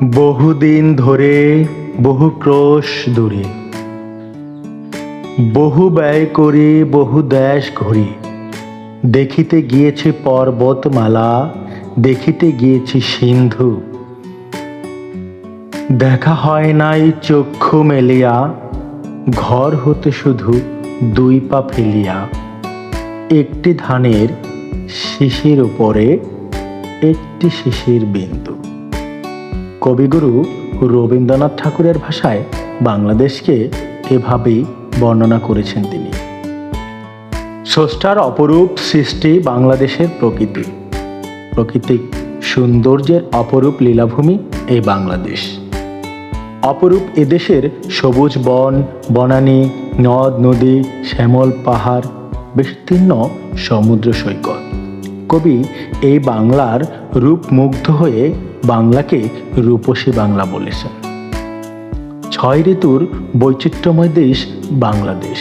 বহুদিন ধরে বহু ক্রোশ দূরে বহু ব্যয় করে বহু দেশ ঘুরি দেখিতে গিয়েছি পর্বতমালা দেখিতে গিয়েছি সিন্ধু দেখা হয় নাই চক্ষু মেলিয়া ঘর হতে শুধু দুই পা ফেলিয়া একটি ধানের শিশির উপরে একটি শিশির বিন্দু। কবিগুরু রবীন্দ্রনাথ ঠাকুরের ভাষায় বাংলাদেশকে এভাবেই বর্ণনা করেছেন তিনি। স্রষ্টার অপরূপ সৃষ্টি বাংলাদেশের প্রকৃতি, প্রাকৃতিক সৌন্দর্যের অপরূপ লীলাভূমি এই বাংলাদেশ। অপরূপ এদেশের সবুজ বন বনানী নদ নদী শ্যামল পাহাড় বিস্তীর্ণ সমুদ্র সৈকত। কবি এই বাংলার রূপ মুগ্ধ হয়ে বাংলাকে রূপসী বাংলা বলেছেন। 6 ঋতুর বৈচিত্র্যময় দেশ বাংলাদেশ।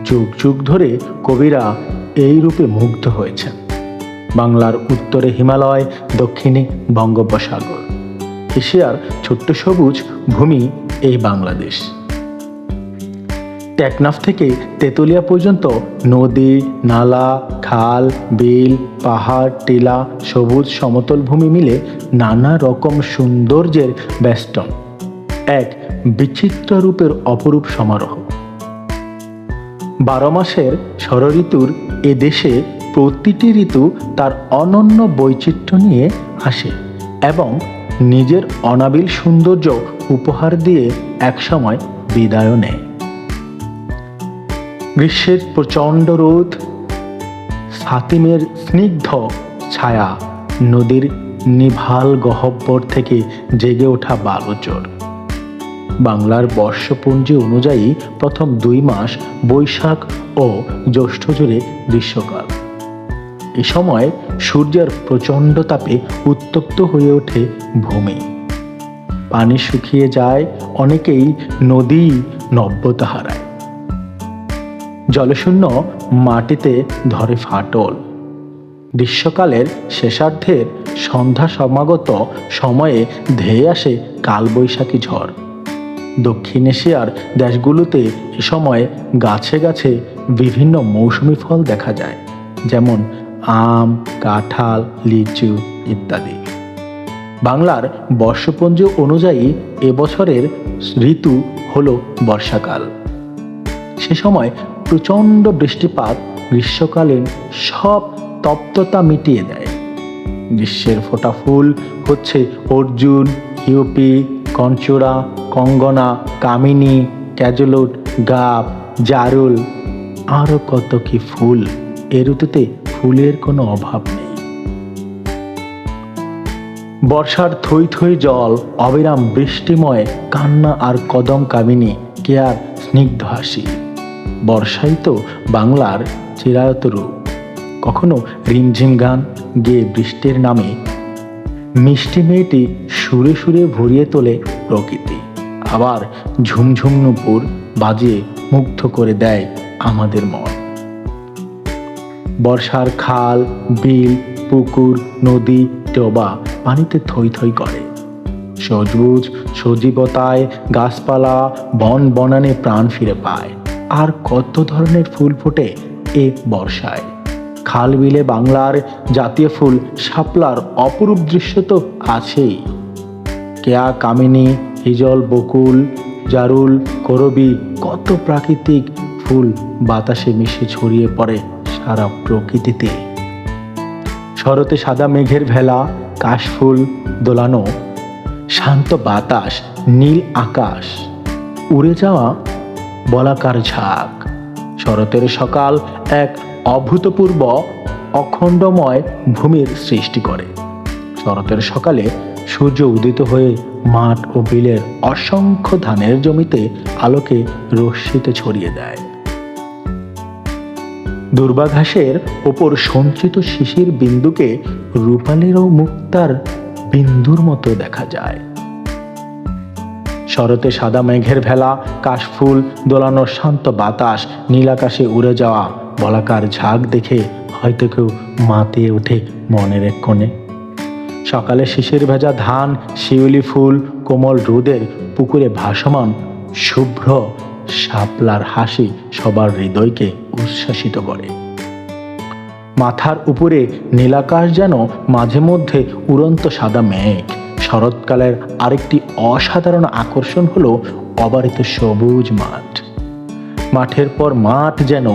যুগ যুগ ধরে কবিরা এই রূপে মুগ্ধ হয়েছেন। বাংলার উত্তরে হিমালয়, দক্ষিণে বঙ্গোপসাগর, এশিয়ার ছোট্ট সবুজ ভূমি এই বাংলাদেশ। টেকনাফ থেকে তেতুলিয়া পর্যন্ত নদী নালা খাল বিল পাহাড় টিলা সবুজ সমতল ভূমি মিলে নানা রকম সৌন্দর্যের বেষ্টন, এক বিচিত্র রূপের অপরূপ সমারোহ। 12 মাসের ষড়ঋতুর এ দেশে প্রতিটি ঋতু তার অনন্য বৈচিত্র্য নিয়ে আসে এবং নিজের অনাবিল সৌন্দর্য উপহার দিয়ে একসময় বিদায় নেয়। গ্রীষ্মের প্রচণ্ড রোদ, সাতিমের স্নিগ্ধ ছায়া, নদীর নিভাল গহ্বর থেকে জেগে ওঠা বালুচর। বাংলার বর্ষপঞ্জি অনুযায়ী প্রথম 2 মাস বৈশাখ ও জ্যৈষ্ঠ জুড়ে গ্রীষ্মকাল। এ সময় সূর্যের প্রচণ্ড তাপে উত্তপ্ত হয়ে ওঠে ভূমি, পানি শুকিয়ে যায়, অনেকেই নদী নব্যতা হারায়, জলশূন্য মাটিতে ধরে ফাটল। গ্রীষ্মকালের শেষার্ধের সন্ধ্যা সমাগত সময়ে ধেয়ে আসে কালবৈশাখী ঝড়। দক্ষিণ এশিয়ার দেশগুলোতে এ সময় গাছে গাছে বিভিন্ন মৌসুমি ফল দেখা যায়, যেমন আম কাঁঠাল লিচু ইত্যাদি। বাংলার বর্ষপঞ্জি অনুযায়ী এবছরের ঋতু হল বর্ষাকাল। সে সময় প্রচণ্ড বৃষ্টিপাত গ্রীষ্মকালীন সব তপ্ততা মিটিয়ে দেয়। গ্রীষ্মের ফোটা ফুল হচ্ছে অর্জুন, ইউপি, কঞ্চুরা, কঙ্গনা, কামিনী, ক্যাজলুট, গাব, জারুল, আরও কত কি ফুল। এ ঋতুতে ফুলের কোনো অভাব নেই। বর্ষার থই থই জল, অবিরাম বৃষ্টিময় কান্না আর কদম কামিনী কেয়ার স্নিগ্ধ হাসি। বর্ষাই তো বাংলার চিরায়ত রূপ। কখনো রিমঝিম গান গেয়ে বৃষ্টির নামে মিষ্টি মেয়েটি সুরে সুরে ভরিয়ে তোলে প্রকৃতি, আবার ঝুমঝুম নূপুর বাজিয়ে মুগ্ধ করে দেয় আমাদের মন। বর্ষার খাল বিল পুকুর নদী ডোবা পানিতে থই থই করে। সবুজ সজীবতায় গাছপালা বন বনানে প্রাণ ফিরে পায়। আর কত ধরনের ফুল ফোটে এ বর্ষায়। খাল বিলে বাংলার জাতীয় ফুল শাপলার অপরূপ দৃশ্য তো আছেই। কেয়া কামিনী হিজল বকুল জারুল করবী, কত প্রাকৃতিক ফুল বাতাসে মিশে ছড়িয়ে পড়ে সারা প্রকৃতিতে। শরতে সাদা মেঘের ভেলা, কাশফুল দোলানো, শান্ত বাতাস, নীল আকাশ, উড়ে যাওয়া বলাকার ঝাঁক। শরতের সকাল এক অভূতপূর্ব অখণ্ডময় ভূমির সৃষ্টি করে। শরতের সকালে সূর্য উদিত হয়ে মাঠ ও বিলের অসংখ্য ধানের জমিতে আলোকে রশ্মিতে ছড়িয়ে দেয়। দুর্বা ঘাসের ওপর সঞ্চিত শিশির বিন্দুকে রূপালীর ও মুক্তার বিন্দুর মতো দেখা যায়। শরতে সাদা মেঘের ভেলা, কাশফুল দোলানো শান্ত বাতাস, নীল আকাশে উড়ে যাওয়া বলাকার ঝাঁক দেখে হয়তো কেউ মাতিয়ে ওঠে মনের এক কোণে। সকালে শিশির ভেজা ধান, শিউলি ফুল, কোমল রোদের পুকুরে ভাসমান শুভ্র শাপলার হাসি সবার হৃদয়কে উচ্ছ্বাসিত করে। মাথার উপরে নীলাকাশ যেন মাঝে মধ্যে উড়ন্ত সাদা মেঘ। শরৎকালের আরেকটি অসাধারণ আকর্ষণ হলো অবারিত সবুজ মাঠ। মাঠের পর মাঠ, যেন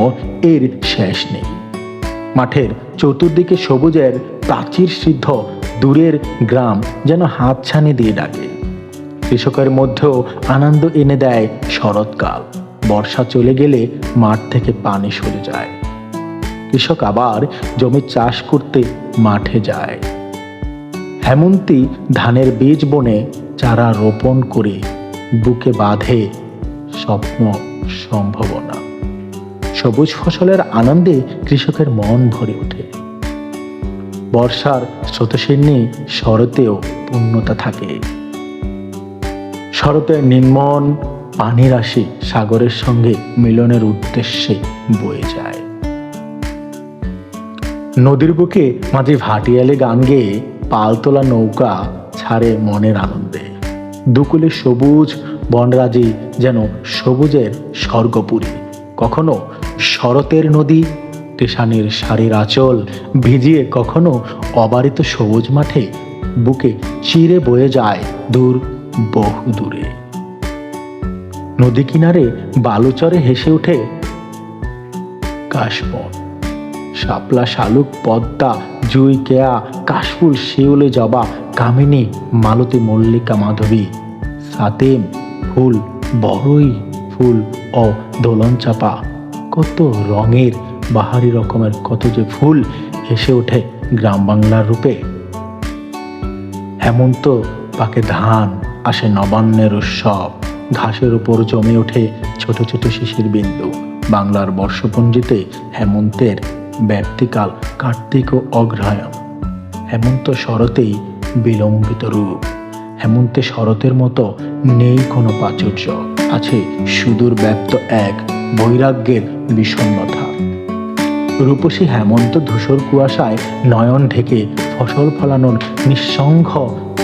এর শেষ নেই। মাঠের চতুর্দিকে সবুজের প্রাচীর সিদ্ধ দূরের গ্রাম যেন হাতছানি দিয়ে ডাকে। কৃষকের মধ্যেও আনন্দ এনে দেয় শরৎকাল। বর্ষা চলে গেলে মাঠ থেকে পানি সরে যায়। কৃষক আবার জমি চাষ করতে মাঠে যায়। হেমন্তী ধানের বীজ বনে চারা রোপণ করে বুকে বাঁধে স্বপ্ন সম্ভাবনা। সবুজ ফসলের আনন্দে কৃষকের মন ভরে ওঠে। বর্ষার স্রোতস্বিনী শরতেও পূর্ণতা থাকে। শরতের নির্মল পানির রাশি সাগরের সঙ্গে মিলনের উদ্দেশ্যে বয়ে যায়। নদীর বুকে মাঝে ভাটিয়ালে গান গেয়ে পালতোলা নৌকা ছাড়ে মনের আনন্দে। দুকুলে সবুজ বনরাজি যেন সবুজের স্বর্গপুরী। কখনো শরতের নদী টেশানির শাড়ির আঁচল ভিজিয়ে, কখনো অবারিত সবুজ মাঠে বুকে চিরে বয়ে যায় দূর বহু দূরে। নদী কিনারে বালুচরে হেসে ওঠে কাশবন, শাপলা, শালুক, পদ্মা, জুই, কেয়া, কাশফুল, শিউলি, জবা, কামিনী, মালতী, মল্লিকা, মাধবী, সাতেম ফুল, বড়ই ফুল ও দোলন চাপা। কত রঙের বাহারি রকমের কত যে ফুল হেসে ওঠে গ্রাম বাংলার রূপে। হেমন্ত পাকে ধান, আসে নবান্নের উৎসব। ঘাসের উপর জমে ওঠে ছোট ছোট শিশির বিন্দু। বাংলার বর্ষপঞ্জিতে হেমন্তের ব্যাপ্তিকাল কার্তিক ও অগ্রহায়ণ। হেমন্ত শরতেই বিলম্বিত রূপ। হেমন্তে শরতের মতো নেই কোনো প্রাচুর্য, আছে সুদূর ব্যাপ্ত এক বৈরাগ্যের বিষণ্ণতা। রূপসী হেমন্ত ধূসর কুয়াশায় নয়ন ঢেকে ফসল ফলানোর নিঃসংখ্য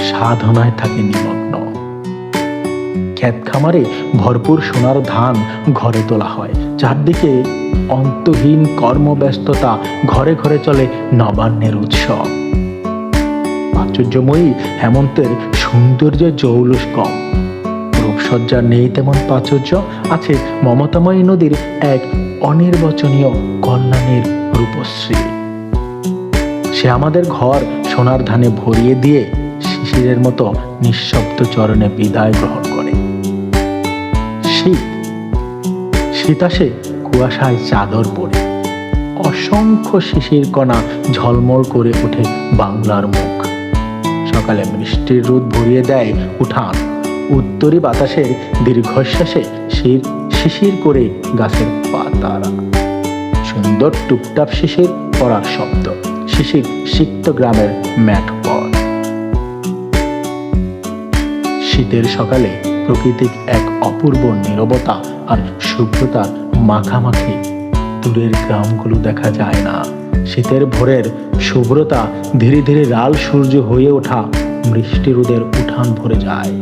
সাধনায় থাকে নিমগ্ন। ক্ষেত খামারে ভরপুর সোনার ধান ঘরে তোলা হয়। চারদিকে অন্তহীন কর্মব্যস্ততা, ঘরে ঘরে চলে নবান্নের উৎসব। প্রাচুর্যময়ী হেমন্তের সৌন্দর্যের জৌলুস কম। রূপসজ্জার নেই তেমন প্রাচুর্য, আছে মমতাময়ী নদীর এক অনির্বচনীয় কল্যাণের রূপশ্রী। সে আমাদের ঘর সোনার ধানে ভরিয়ে দিয়ে শিশিরের মতো নিঃশব্দ চরণে বিদায় গ্রহণ করে। শীত আসে কুয়াশায় চাদর পরে। অসংখ্য শিশির কণা ঝলমল করে ওঠে বাংলার মুখ। সকালে বৃষ্টির রোদ ভরিয়ে দেয় উঠান। উত্তরি বাতাসের দীর্ঘশ্বাসে শিশির করে গাছের পাতারা। সুন্দর টুপটাপ শিশির পড়ার শব্দ। শিশির সিক্ত গ্রামের ম্যাট পথ। শীতের সকালে প্রকৃতির এক অপূর্ব নীরবতা আর শুভ্রতার মাখামাখি। দূরের গ্রামগুলো দেখা যায় না। শীতের ভোরের শুভ্রতা ধীরে ধীরে লাল সূর্য হয়ে ওঠা বৃষ্টি রোদের উঠান ভরে যায়।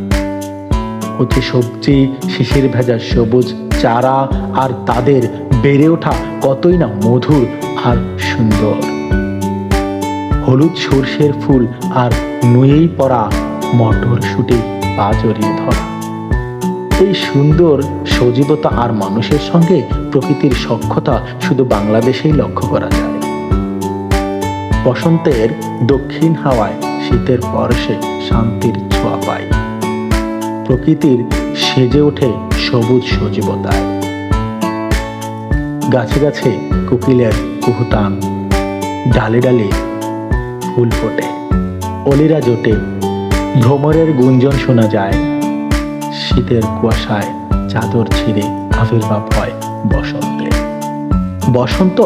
কচি সবজি, শিশির ভেজা সবুজ চারা আর তাদের বেড়ে ওঠা কতই না মধুর আর সুন্দর। হলুদ সর্ষের ফুল আর নুয়েই পড়া মটরশুঁটি পা জড়িয়ে ধরা। এই সুন্দর সজীবতা আর মানুষের সঙ্গে প্রকৃতির সখ্যতা শুধু বাংলাদেশেই লক্ষ্য করা যায়। বসন্তের দক্ষিণ হাওয়ায় শীতের পরশে শান্তির ছোঁয়া পায়। প্রকৃতির সেজে ওঠে সবুজ সজীবতায়। গাছে গাছে কোকিলের কুহুতান, ডালে ডালে ফুল ফোটে, অলিরা জোটে, ভ্রমরের গুঞ্জন শোনা যায়। শীতের কুয়াশায় চাদর ছিঁড়ে আবির্ভাব হয় বসন্তে। বসন্ত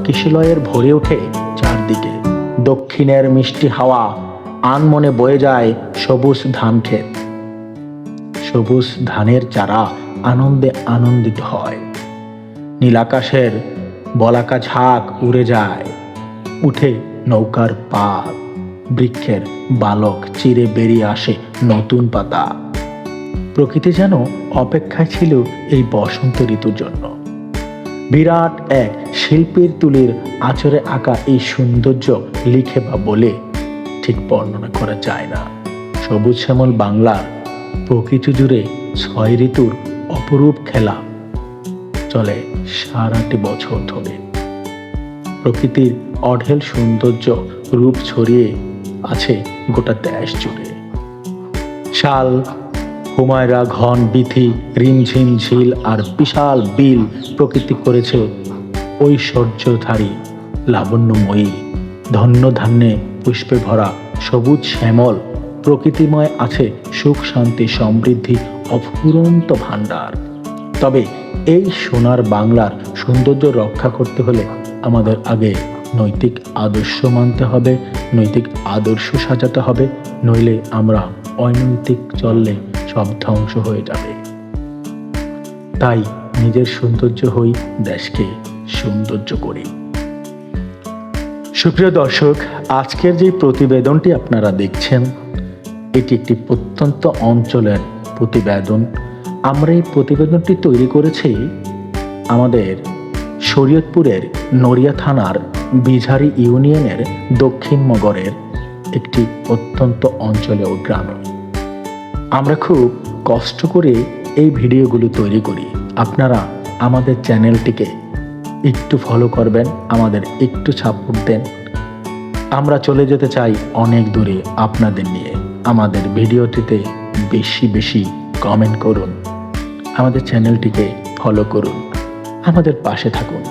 কিশলয়ের ভরে ওঠে চারদিকে। দক্ষিণের মিষ্টি হাওয়া আনমনে বয়ে যায় সবুজ ধান ক্ষেত। সবুজ ধানের চারা আনন্দে আনন্দিত হয়। নীলাকাশের বলাকা ঝাঁক উড়ে যায়। উঠে নৌকার পাত। বৃক্ষের বালক চিরে বেরিয়ে আসে নতুন পাতা। প্রকৃতি যেন অপেক্ষায় ছিল এই বসন্ত ঋতুর জন্য। বিরাট এক শিল্পীর তুলির আঁচড়ে আঁকা এই সৌন্দর্য লিখে বা বলে ঠিক বর্ণনা করা যায় না। সবুজ শ্যামল বাংলার প্রকৃতি জুড়ে 6 ঋতুর অপরূপ খেলা চলে সারাটি বছর ধরে। প্রকৃতির অঢেল সৌন্দর্য রূপ ছড়িয়ে আছে গোটা দেশ জুড়ে। শাল, হুমায়রা, ঘন বিথি, রিমঝিম ঝিল আর বিশাল বিল প্রকৃতি করেছে ঐশ্বর্যধারী, লাবণ্যময়ী। ধন্য ধান্যে পুষ্পে ভরা সবুজ শ্যামল প্রকৃতিময় আছে সুখ শান্তি সমৃদ্ধি অফুরন্ত ভাণ্ডার। তবে এই সোনার বাংলার সৌন্দর্য রক্ষা করতে হলে আমাদের আগে নৈতিক আদর্শ মানতে হবে, নৈতিক আদর্শ সাজাতে হবে, নইলে আমরা অনৈতিক চললে সব ধ্বংস হয়ে যাবে। তাই নিজের সৌন্দর্য হই, দেশকে সৌন্দর্য করি। সুপ্রিয় দর্শক, আজকের যে প্রতিবেদনটি আপনারা দেখছেন এটি একটি প্রত্যন্ত অঞ্চলের প্রতিবেদন। আমরা এই প্রতিবেদনটি তৈরি করেছি আমাদের শরীয়তপুরের নড়িয়া থানার বিঝারি ইউনিয়নের দক্ষিণ মগরের একটি অত্যন্ত অঞ্চলে ও গ্রামে। আমরা খুব কষ্ট করে এই ভিডিওগুলো তৈরি করি। আপনারা আমাদের চ্যানেলটিকে একটু ফলো করবেন, আমাদের একটু সাপোর্ট দেন। আমরা চলে যেতে চাই অনেক দূরে আপনাদের নিয়ে। আমাদের ভিডিওটিতে বেশি বেশি কমেন্ট করুন, আমাদের চ্যানেলটিকে ফলো করুন, আমাদের পাশে থাকুন।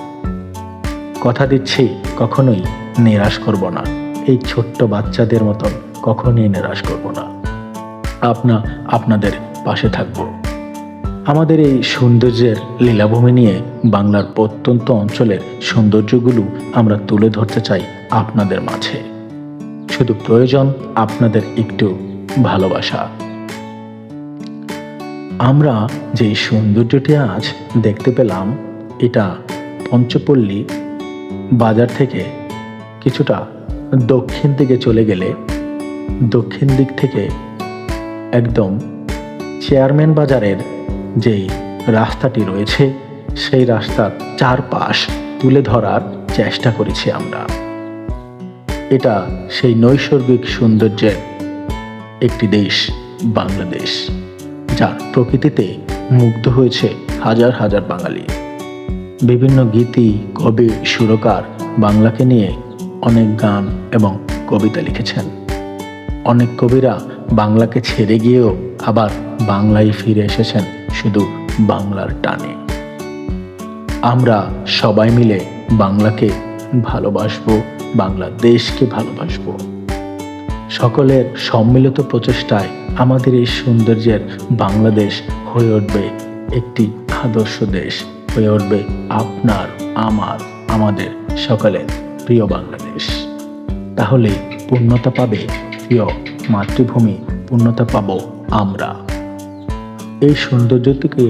কথা দিচ্ছি কখনোই নিরাশ করব না, এই ছোট্ট বাচ্চাদের মতন কখনোই নিরাশ করব না। আপনাদের পাশে থাকব। আমাদের এই সৌন্দর্যের লীলাভূমি নিয়ে বাংলার প্রত্যন্ত অঞ্চলের সৌন্দর্যগুলো আমরা তুলে ধরতে চাই আপনাদের মাঝে। শুধু প্রয়োজন আপনাদের একটু ভালোবাসা। আমরা যে সৌন্দর্যটি আজ দেখতে পেলাম এটা পঞ্চপল্লী বাজার থেকে কিছুটা দক্ষিণ দিকে চলে গেলে, দক্ষিণ দিক থেকে একদম চেয়ারম্যান বাজারের যে রাস্তাটি রয়েছে সেই রাস্তার চারপাশ তুলে ধরার চেষ্টা করেছি আমরা। এটা সেই নৈসর্গিক সৌন্দর্যের একটি দেশ বাংলাদেশ, যার প্রকৃতিতে মুগ্ধ হয়েছে হাজার হাজার বাঙালি। বিভিন্ন গীতি, কবি, সুরকার বাংলাকে নিয়ে অনেক গান এবং কবিতা লিখেছেন। অনেক কবিরা বাংলাকে ছেড়ে গিয়েও আবার বাংলায় ফিরে এসেছেন শুধু বাংলার টানে। আমরা সবাই মিলে বাংলাকে ভালোবাসবো, বাংলাদেশকে ভালোবাসবো। সকলের সম্মিলিত প্রচেষ্টায় আমাদের এই সৌন্দর্যের বাংলাদেশ হয়ে উঠবে একটি আদর্শ দেশ, হয়ে উঠবে আপনার, আমার, আমাদের সকলের প্রিয় বাংলাদেশ। তাহলে পূর্ণতা পাবে প্রিয় মাতৃভূমি, পূর্ণতা পাব আমরা। এই সৌন্দর্যটিকে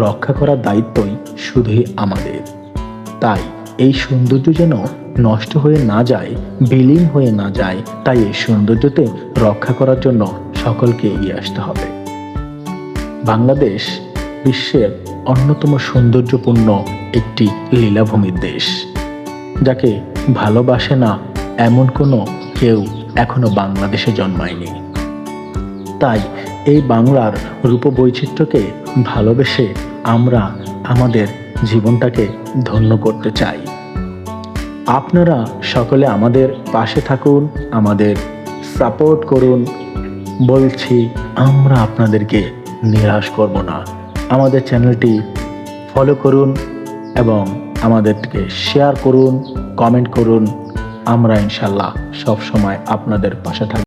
রক্ষা করার দায়িত্বই শুধুই আমাদের। তাই এই সৌন্দর্য যেন নষ্ট হয়ে না যায়, বিলীন হয়ে না যায়, তাই এই সৌন্দর্যতে রক্ষা করার জন্য সকলকে এগিয়ে আসতে হবে। বাংলাদেশ বিশ্বের অন্যতম সৌন্দর্যপূর্ণ একটি লীলাভূমির দেশ, যাকে ভালোবাসে না এমন কোনো কেউ এখনো বাংলাদেশে জন্মায়নি। তাই এই বাংলার রূপবৈচিত্র্যকে ভালোবেসে আমরা আমাদের জীবনটাকে ধন্য করতে চাই। আপনারা সকলে আমাদের পাশে থাকুন, আমাদের সাপোর্ট করুন। বলছি, আমরা আপনাদেরকে নিরাশ করব না। আমাদের চ্যানেলটি ফলো করুন এবং আমাদেরকে শেয়ার করুন, কমেন্ট করুন। আমরা ইনশাল্লাহ সব সময় আপনাদের পাশে থাকব।